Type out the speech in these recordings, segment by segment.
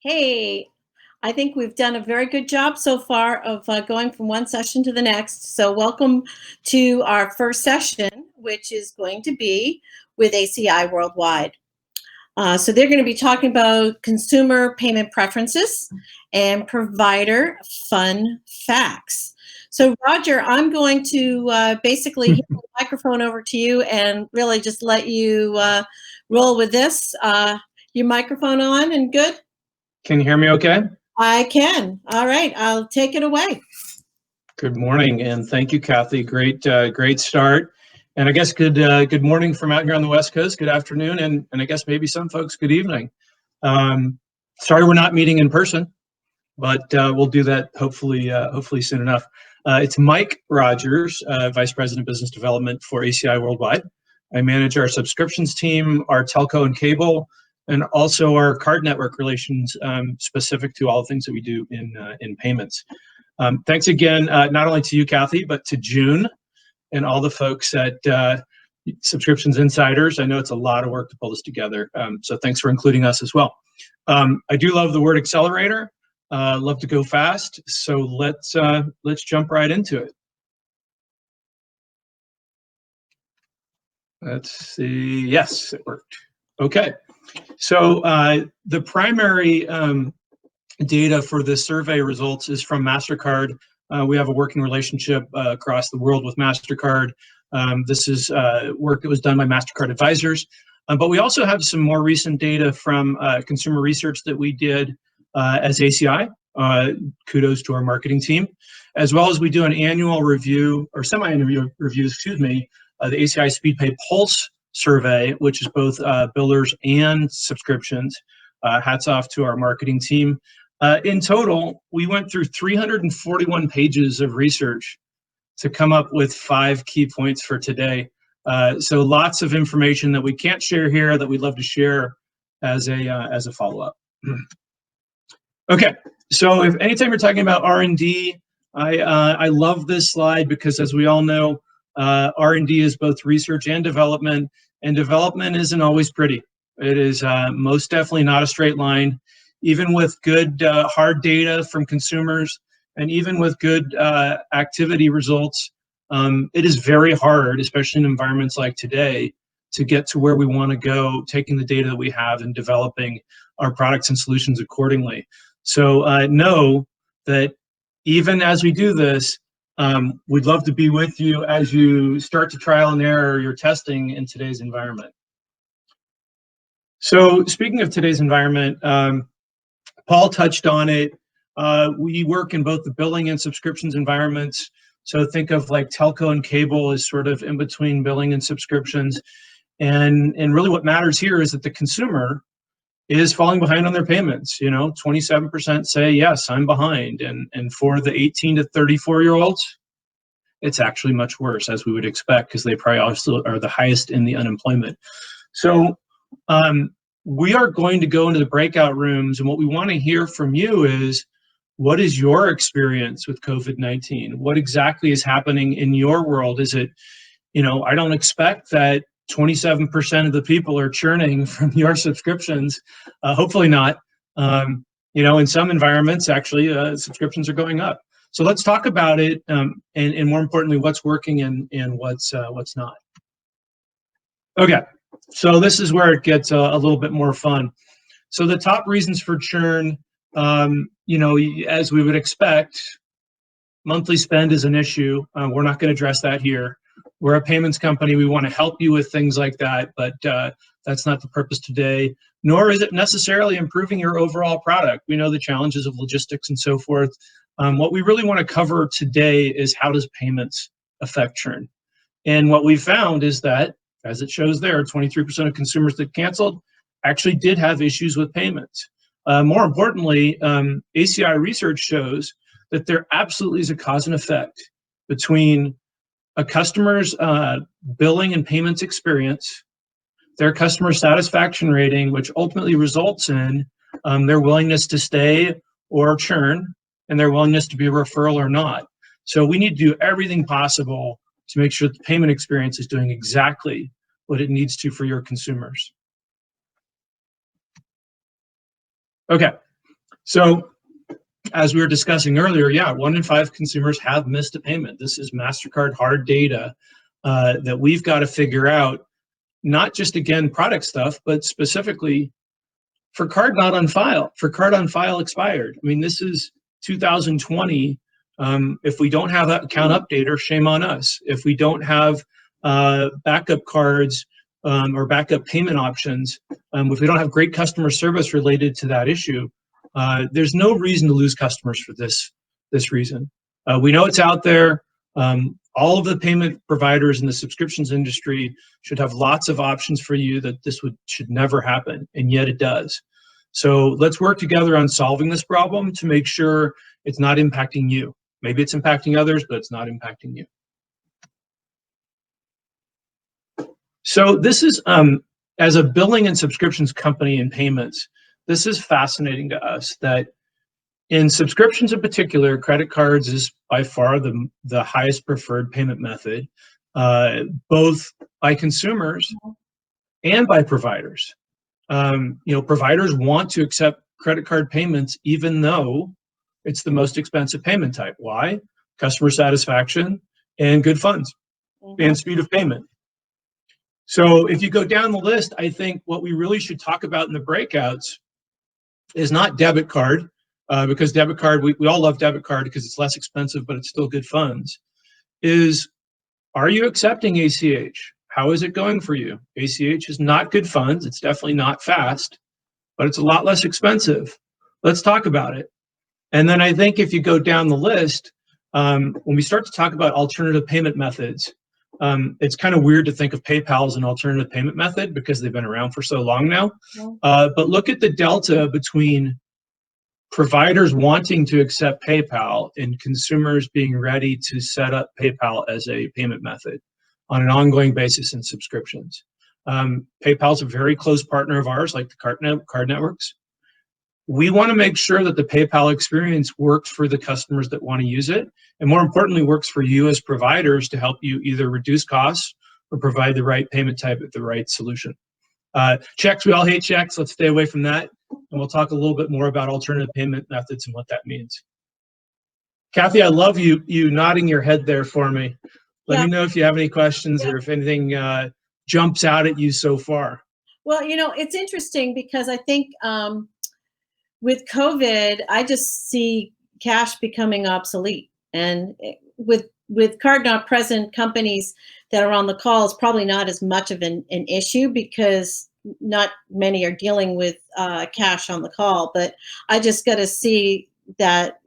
Hey, I think we've done a very good job so far of going from one session to the next. So welcome to our first session, which is going to be with ACI Worldwide. So they're going to be talking about consumer payment preferences and provider fun facts. So Roger, I'm going to basically hand the microphone over to you and really just let you roll with this. Your microphone on and good? Can you hear me okay? I can. All right, I'll take it away. Good morning, and thank you, Kathy. Great start. And I guess good morning from out here on the West Coast. Good afternoon, and I guess maybe some folks good evening. Sorry we're not meeting in person, but we'll do that hopefully soon enough. It's Mike Rogers, Vice President of Business Development for ACI Worldwide. I manage our subscriptions team, our telco and cable, and also our card network relations, specific to all the things that we do in payments. Thanks again, not only to you, Kathy, but to June and all the folks at Subscriptions Insiders. I know it's a lot of work to pull this together, so thanks for including us as well. I do love the word accelerator. Love to go fast, so let's jump right into it. Let's see. Yes, it worked. Okay. So the primary data for the survey results is from MasterCard. We have a working relationship across the world with MasterCard. This is work that was done by MasterCard advisors. But we also have some more recent data from consumer research that we did as ACI. Kudos to our marketing team. As well as we do an annual review, or semi-annual review, excuse me, the ACI SpeedPay Pulse survey, which is both billers and subscriptions. Hats off to our marketing team. In total, we went through 341 pages of research to come up with 5 key points for today. So lots of information that we can't share here that we'd love to share as a follow-up. Okay, so if anytime you're talking about R&D, I love this slide because, as we all know, R&D is both research and development isn't always pretty. It is most definitely not a straight line. Even with good hard data from consumers, and even with good activity results, it is very hard, especially in environments like today, to get to where we want to go, taking the data that we have and developing our products and solutions accordingly. So know that even as we do this, we'd love to be with you as you start to trial and error your testing in today's environment. So speaking of today's environment, Paul touched on it. We work in both the billing and subscriptions environments. So think of like telco and cable as sort of in between billing and subscriptions. And really what matters here is that the consumer is falling behind on their payments. 27% say, yes, I'm behind. And for the 18 to 34-year-olds, it's actually much worse, as we would expect, because they probably also are the highest in the unemployment. So we are going to go into the breakout rooms, and what we want to hear from you is, what is your experience with COVID-19? What exactly is happening in your world? Is it, I don't expect that 27% of the people are churning from your subscriptions. Hopefully not. In some environments, actually, subscriptions are going up. So let's talk about it, and more importantly, what's working and what's not. Okay, so this is where it gets a little bit more fun. So the top reasons for churn, as we would expect, monthly spend is an issue. We're not going to address that here. We're a payments company. We want to help you with things like that, but that's not the purpose today, nor is it necessarily improving your overall product. We know the challenges of logistics and so forth. What we really want to cover today is, how does payments affect churn? And what we found is that, as it shows there, 23% of consumers that canceled actually did have issues with payments. More importantly, ACI research shows that there absolutely is a cause and effect between a customer's billing and payments experience, their customer satisfaction rating, which ultimately results in their willingness to stay or churn, and their willingness to be a referral or not. So we need to do everything possible to make sure the payment experience is doing exactly what it needs to for your consumers. Okay, So as we were discussing earlier, yeah, 1 in 5 consumers have missed a payment. This is MasterCard hard data that we've got to figure out, not just, again, product stuff, but specifically for card not on file, for card on file expired. I mean, this is 2020. If we don't have that account updater, shame on us. If we don't have backup cards or backup payment options, if we don't have great customer service related to that issue, there's no reason to lose customers for this reason. We know it's out there. All of the payment providers in the subscriptions industry should have lots of options for you that should never happen, and yet it does. So let's work together on solving this problem to make sure it's not impacting you. Maybe it's impacting others, but it's not impacting you. So this is, as a billing and subscriptions company in payments, this is fascinating to us that in subscriptions in particular, credit cards is by far the highest preferred payment method, both by consumers and by providers. Providers want to accept credit card payments even though it's the most expensive payment type. Why? Customer satisfaction and good funds and speed of payment. So if you go down the list, I think what we really should talk about in the breakouts is not debit card, because debit card, we all love debit card because it's less expensive, but it's still good funds. Are you accepting ACH? How is it going for you? ACH is not good funds. It's definitely not fast, but it's a lot less expensive. Let's talk about it. And then I think if you go down the list, when we start to talk about alternative payment methods, it's kind of weird to think of PayPal as an alternative payment method because they've been around for so long now. But look at the delta between providers wanting to accept PayPal and consumers being ready to set up PayPal as a payment method on an ongoing basis in subscriptions. PayPal's a very close partner of ours, like the card networks. We want to make sure that the PayPal experience works for the customers that want to use it, and more importantly, works for you as providers to help you either reduce costs or provide the right payment type at the right solution. Checks, we all hate checks. Let's stay away from that. And we'll talk a little bit more about alternative payment methods and what that means. Kathy, I love you nodding your head there for me. Let me know if you have any questions or if anything jumps out at you so far. Well, it's interesting because I think with COVID, I just see cash becoming obsolete. And with card not present companies that are on the call, is probably not as much of an issue because not many are dealing with cash on the call. But I just got to see that,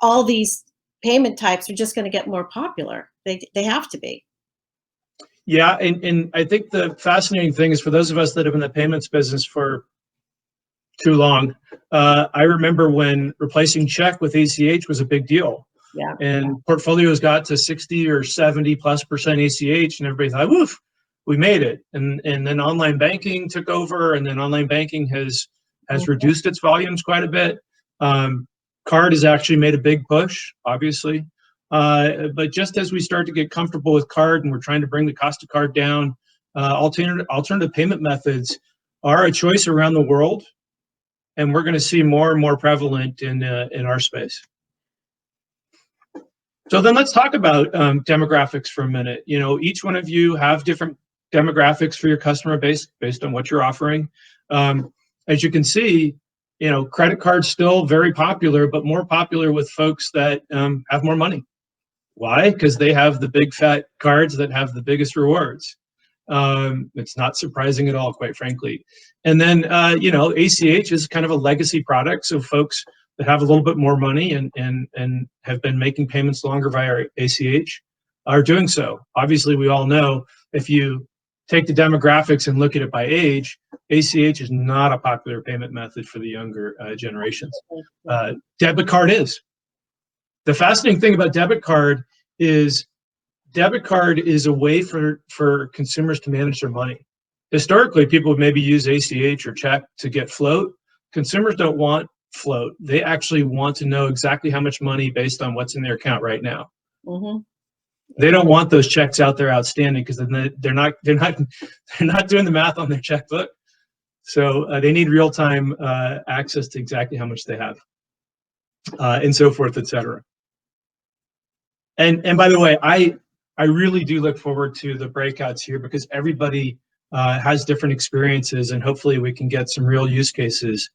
all these payment types are just going to get more popular. They have to be. Yeah, and I think the fascinating thing is for those of us that have been in the payments business for too long, I remember when replacing check with ACH was a big deal. Yeah. And portfolios got to 60 or 70+% ACH, and everybody thought, woof, we made it. And then online banking took over, and then online banking has reduced its volumes quite a bit. Card has actually made a big push, obviously. But just as we start to get comfortable with card and we're trying to bring the cost of card down, alternative payment methods are a choice around the world, and we're going to see more and more prevalent in our space. So then let's talk about demographics for a minute. Each one of you have different demographics for your customer base based on what you're offering. As you can see, credit cards still very popular, but more popular with folks that have more money. Why? Because they have the big fat cards that have the biggest rewards. It's not surprising at all, quite frankly. And then, ACH is kind of a legacy product. So folks that have a little bit more money and have been making payments longer via ACH are doing so. Obviously, we all know if you take the demographics and look at it by age, ACH is not a popular payment method for the younger generations. Debit card is. The fascinating thing about debit card is a way for consumers to manage their money. Historically, people would maybe use ACH or check to get float. Consumers don't want float. They actually want to know exactly how much money based on what's in their account right now. Mm-hmm. They don't want those checks out there outstanding because then they're not doing the math on their checkbook. So they need real-time access to exactly how much they have, and so forth, et cetera. And by the way, I really do look forward to the breakouts here, because everybody has different experiences, and hopefully we can get some real use cases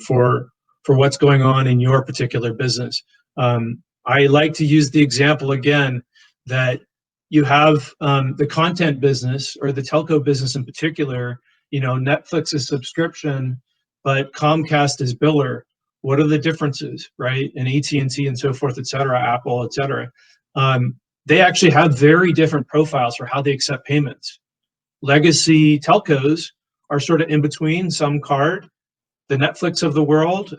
for what's going on in your particular business. I like to use the example again that you have the content business, or the telco business in particular. You know, Netflix is subscription, but Comcast is biller. What are the differences, right? And AT&T and so forth, et cetera, Apple, et cetera. They actually have very different profiles for how they accept payments. Legacy telcos are sort of in between, some card, the Netflix of the world,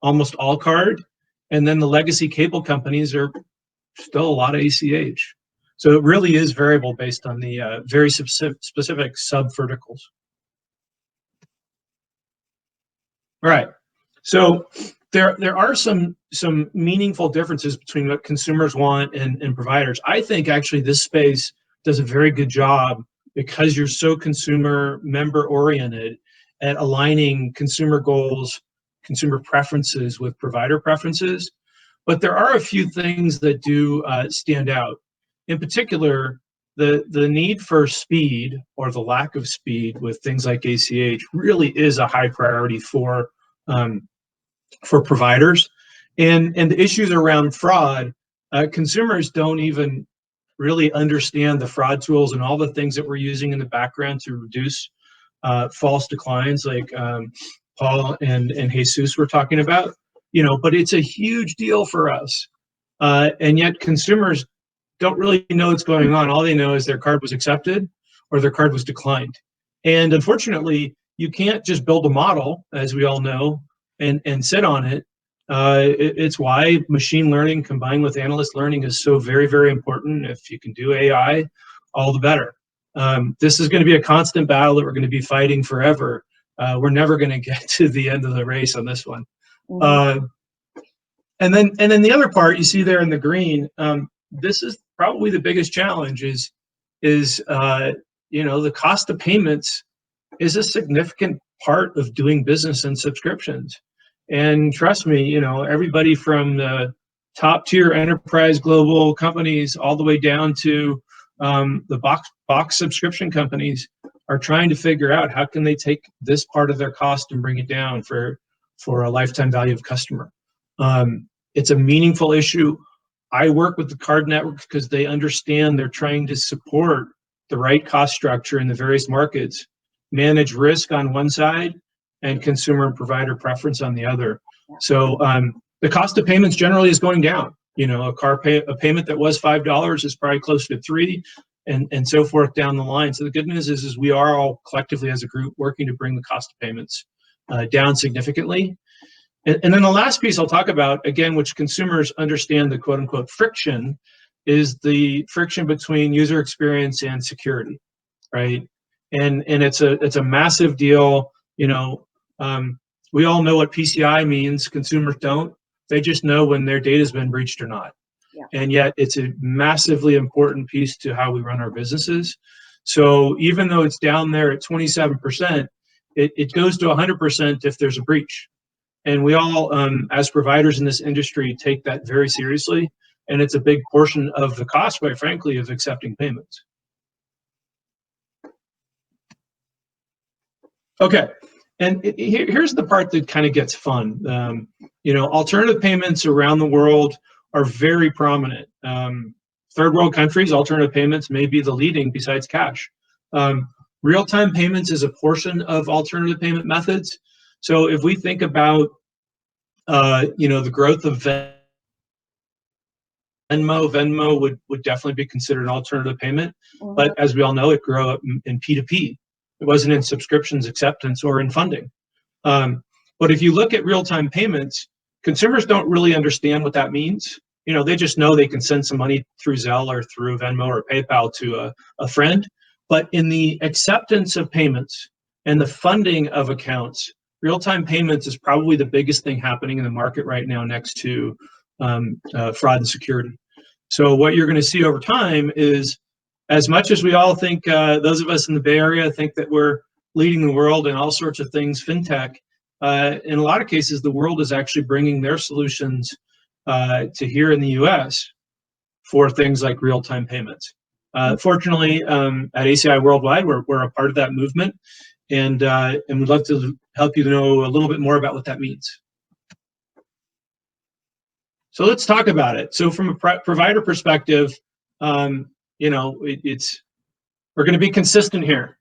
almost all card, and then the legacy cable companies are still a lot of ACH. So it really is variable based on the very specific sub-verticals. Right. So there are some meaningful differences between what consumers want and providers. I think actually this space does a very good job, because you're so consumer member oriented, at aligning consumer goals, consumer preferences with provider preferences. But there are a few things that do stand out. In particular, the need for speed, or the lack of speed with things like ACH, really is a high priority for providers. And the issues around fraud, consumers don't even really understand the fraud tools and all the things that we're using in the background to reduce false declines, like Paul and Jesus were talking about. You know, but it's a huge deal for us, and yet consumers don't really know what's going on. All they know is their card was accepted or their card was declined. And unfortunately, you can't just build a model, as we all know, and sit on it. It's why machine learning combined with analyst learning is so very, very important. If you can do AI, all the better. This is going to be a constant battle that we're going to be fighting forever. We're never going to get to the end of the race on this one. Mm-hmm. And then the other part you see there in the green, this is probably the biggest challenge, is you know, the cost of payments is a significant part of doing business and subscriptions. And trust me, you know, everybody from the top tier enterprise global companies all the way down to the box subscription companies are trying to figure out how can they take this part of their cost and bring it down for a lifetime value of customer. It's a meaningful issue. I work with the card networks because they understand they're trying to support the right cost structure in the various markets, manage risk on one side, and consumer and provider preference on the other. So the cost of payments generally is going down. You know, a payment that was $5 is probably closer to $3, and so forth down the line. So the good news is we are all collectively as a group working to bring the cost of payments down significantly. And then the last piece I'll talk about, again, which consumers understand the quote unquote friction, is the friction between user experience and security, right? And it's a massive deal. You know, we all know what PCI means. Consumers don't. They just know when their data has been breached or not. Yeah. And yet it's a massively important piece to how we run our businesses. So even though it's down there at 27%, it goes to 100% if there's a breach. And we all, as providers in this industry, take that very seriously. And it's a big portion of the cost, quite frankly, of accepting payments. Okay, and here's the part that kind of gets fun. You know, alternative payments around the world are very prominent. Third world countries, alternative payments may be the leading besides cash. Real-time payments is a portion of alternative payment methods. So if we think about, you know, the growth of Venmo would definitely be considered an alternative payment. Mm-hmm. But as we all know, it grew up in P2P. It wasn't in subscriptions acceptance or in funding. But if you look at real-time payments, consumers don't really understand what that means. You know, they just know they can send some money through Zelle or through Venmo or PayPal to a friend. But in the acceptance of payments and the funding of accounts, real-time payments is probably the biggest thing happening in the market right now, next to fraud and security. So what you're going to see over time is, as much as we all think, those of us in the Bay Area think that we're leading the world in all sorts of things, fintech. In a lot of cases, the world is actually bringing their solutions to here in the US for things like real-time payments. Fortunately, at ACI Worldwide, we're a part of that movement, and we'd love to help you know a little bit more about what that means. So let's talk about it. So from a provider perspective, you know, we're going to be consistent here.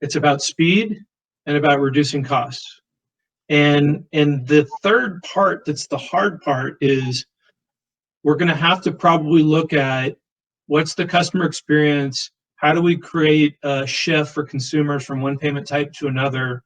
It's about speed and about reducing costs. And the third part, that's the hard part, is we're going to have to probably look at what's the customer experience, how do we create a shift for consumers from one payment type to another,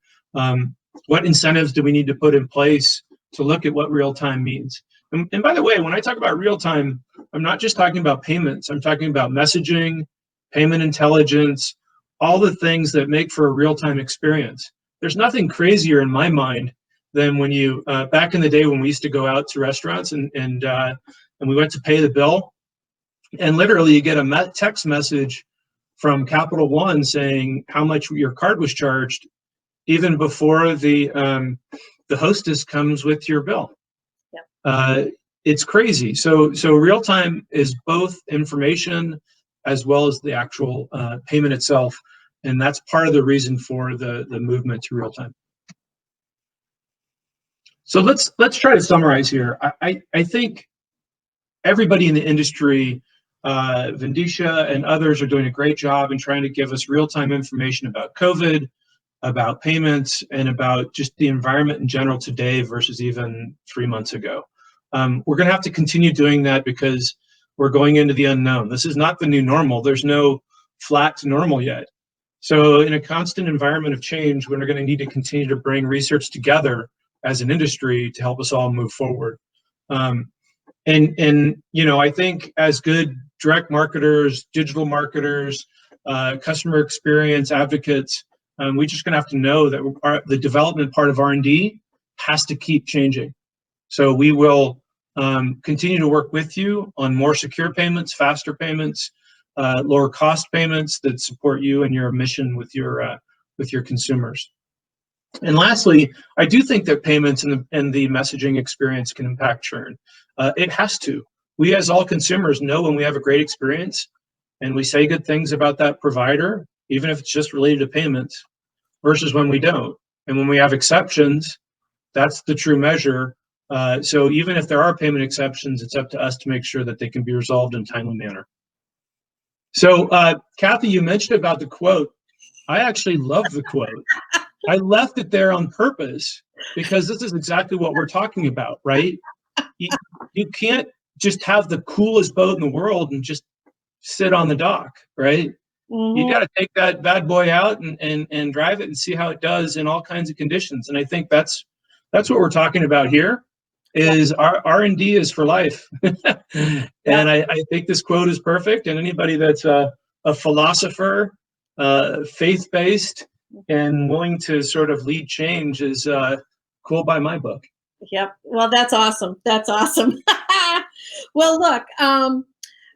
what incentives do we need to put in place to look at what real-time means. And by the way, when I talk about real-time, I'm not just talking about payments, I'm talking about messaging, payment intelligence, all the things that make for a real-time experience. There's nothing crazier in my mind than when you, back in the day when we used to go out to restaurants and we went to pay the bill, and literally you get a text message from Capital One saying how much your card was charged, even before the hostess comes with your bill. Yep. It's crazy. So real time is both information as well as the actual payment itself, and that's part of the reason for the movement to real time. So let's try to summarize here. I think everybody in the industry, Vindicia and others, are doing a great job in trying to give us real-time information about COVID, about payments, and about just the environment in general today versus even 3 months ago. We're going to have to continue doing that because we're going into the unknown. This is not the new normal. There's no flat normal yet. So in a constant environment of change, we're going to need to continue to bring research together as an industry to help us all move forward. And you know, I think as good direct marketers, digital marketers, customer experience advocates, we're just going to have to know that the development part of R&D has to keep changing. So we will continue to work with you on more secure payments, faster payments, lower cost payments that support you and your mission with your consumers. And lastly, I do think that payments and the messaging experience can impact churn. It has to. We as all consumers know when we have a great experience and we say good things about that provider, even if it's just related to payments, versus when we don't. And when we have exceptions, that's the true measure. So even if there are payment exceptions, it's up to us to make sure that they can be resolved in a timely manner. So Kathy, you mentioned about the quote. I actually love the quote. I left it there on purpose because this is exactly what we're talking about, right? You can't just have the coolest boat in the world and just sit on the dock, right? Mm-hmm. You got to take that bad boy out and drive it and see how it does in all kinds of conditions. And I think that's what we're talking about here. Is our R&D is for life. And I think this quote is perfect. And anybody that's a philosopher, faith-based, and willing to sort of lead change is cool by my book. Yep. Well, that's awesome. That's awesome. Well, look,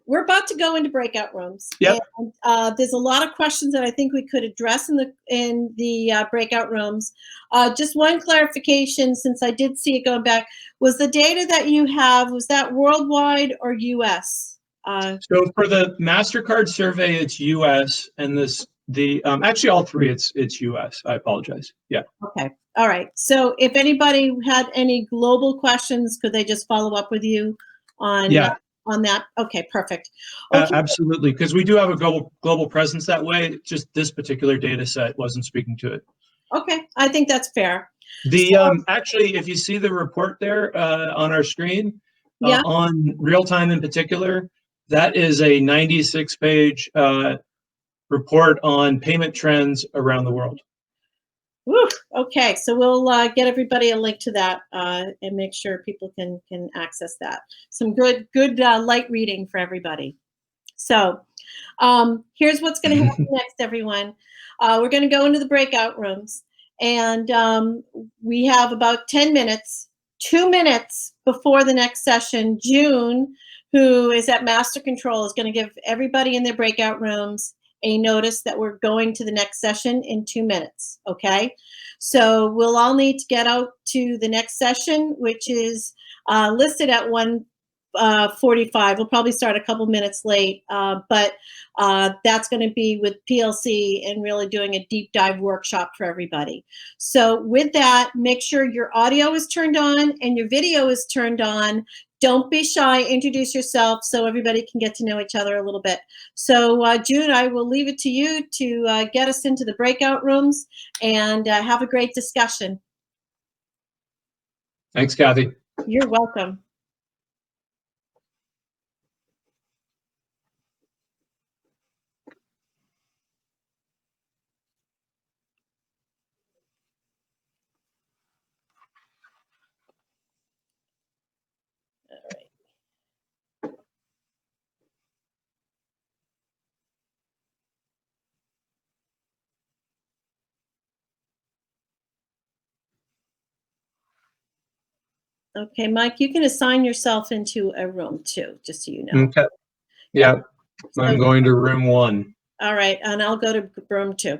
we're about to go into breakout rooms. Yep. And, there's a lot of questions that I think we could address in the breakout rooms. Just one clarification, since I did see it going back, was the data that you have, was that worldwide or US? So for the MasterCard survey, it's US, and actually all three, it's US. I apologize. Yeah. Okay. All right. So if anybody had any global questions, could they just follow up with you on that? Okay, perfect. Okay. Absolutely, because we do have a global presence that way. Just this particular data set wasn't speaking to it. Okay, I think that's fair. Actually, if you see the report there on our screen, on real time in particular, that is a 96-page report on payment trends around the world. Woo, okay, so we'll get everybody a link to that and make sure people can access that. Some good light reading for everybody. So here's what's going to happen next, everyone. We're going to go into the breakout rooms, and we have about 10 minutes, 2 minutes before the next session. June, who is at Master Control, is going to give everybody in their breakout rooms a notice that we're going to the next session in 2 minutes, okay? So we'll all need to get out to the next session, which is listed at 1:45. We'll probably start a couple minutes late, but that's going to be with PLC and really doing a deep dive workshop for everybody. So with that, make sure your audio is turned on and your video is turned on. Don't be shy, introduce yourself so everybody can get to know each other a little bit. So June, I will leave it to you to get us into the breakout rooms and have a great discussion. Thanks, Kathy. You're welcome. Okay, Mike, you can assign yourself into a room too, just so you know. Okay. Yeah, I'm going to room 1. All right, and I'll go to room 2.